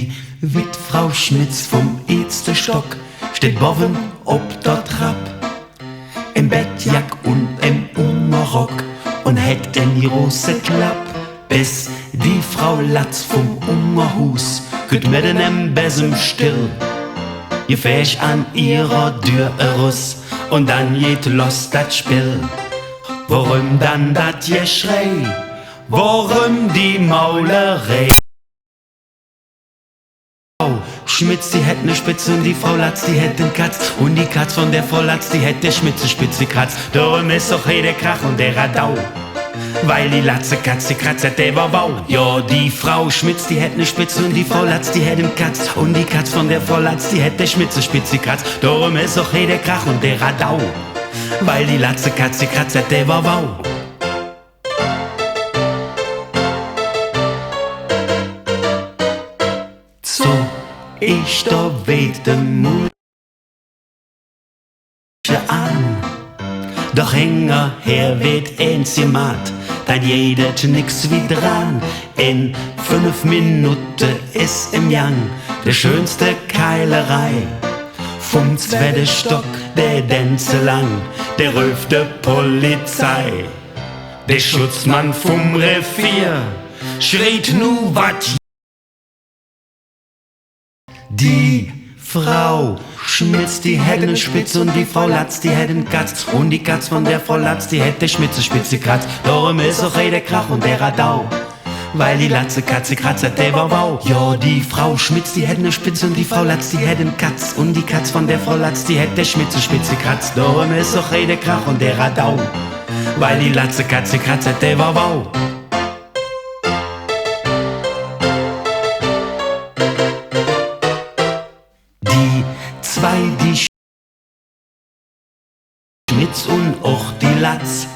Die Witfrau Schmitz vom ersten Stock steht boven ob der Trapp, im Bettjack und im Umrock und hätt den große Klapp, bis die Frau Latz vom Ummerhus kütt mit einem Bessem still. Je fäch an ihrer Tür Russ und dann geht los dat Spiel. Worum dann dat Geschrei? Worum die Maulerei? Schmitz, die hätt ne Spitze und die Frau Latz, die hätt den Katz. Und die Katz von der Frau Latz, die hätt der Schmitze Spitze kratz. Darum ist auch der Krach und der Radau, weil die Latze Katz, die Kratz hat der Bau. Ja, die Frau Schmitz, die hätt ne Spitze und die Frau Latz, die hätt den Katz. Und die Katz von der Frau Latz, die hätt der Schmitze Spitze kratz. Darum ist auch der Krach und der Radau, weil die Latze Katz, die Kratz hat der Bau. So, ich da weht dem Mut an, doch hänger her weht eins jemand, dann jedet nix wie dran. In 5 Minuten ist im Gang der schönste Keilerei. Vom zweiten Stock der Dänze lang, der röfte Polizei. Der Schutzmann vom Revier schreit nu wat. Die Frau Schmitz, die hätte ne Spitze und die Frau Latz, die hätte den Katz. Und die Katz von der Frau Latz, die hätte Schmitze Spitze Kratz. Darum ist auch der Krach und der Radau, weil die Latze Katze Kratz hat der Bau. Ja, die Frau Schmitz, die hätte ne Spitze und die Frau Latz, die hätte den Katz. Und die Katz von der Frau Latz, die hätte Schmitze Spitze Kratz. Darum ist auch der Krach und der Radau, weil die Latze Katze Kratz hat der Bau. Die Schmitz und auch die Latz.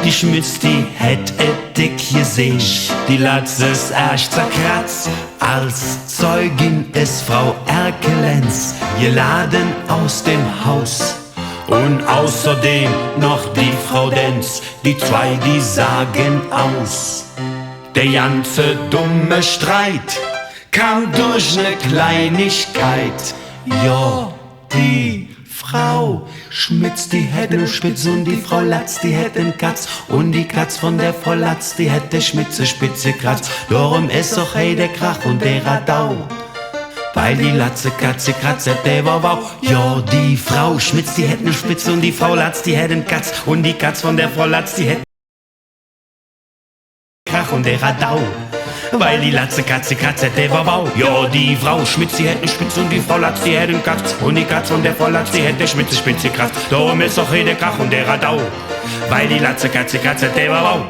Die Schmitz, die hätt dick gesehen, die Latz ist erst zerkratzt. Als Zeugin ist Frau Erkelenz geladen aus dem Haus. Und außerdem noch die Frau Denz, die zwei, die sagen aus. Der ganze dumme Streit kam durch ne Kleinigkeit. Ja, die Frau Schmitz, die hätte ne Spitze und die Frau Latz, die hätte den Katz. Und die Katz von der Frau Latz, die hätte Schmitze Spitze Kratz. Darum ist auch der Krach und der Radau, weil die Latze Katze Kratz hat der Bau. Ja, die Frau Schmitz, die hätte ne Spitze und die Frau Latz, die hätte den Katz. Und die Katz von der Frau Latz, die hätte Krach und der Radau, weil die Latze Katze Kratz hat der Bau. Ja, die Frau Schmitz, die hätte ne Spitze und die Frau Latz, die hätte den Katz. Und die Katz von der Frau Latz, die hätte Schmitze Spitze Kratz. Darum ist auch der Krach und der Radau, weil die Latze Katze Kratz hat der Bau.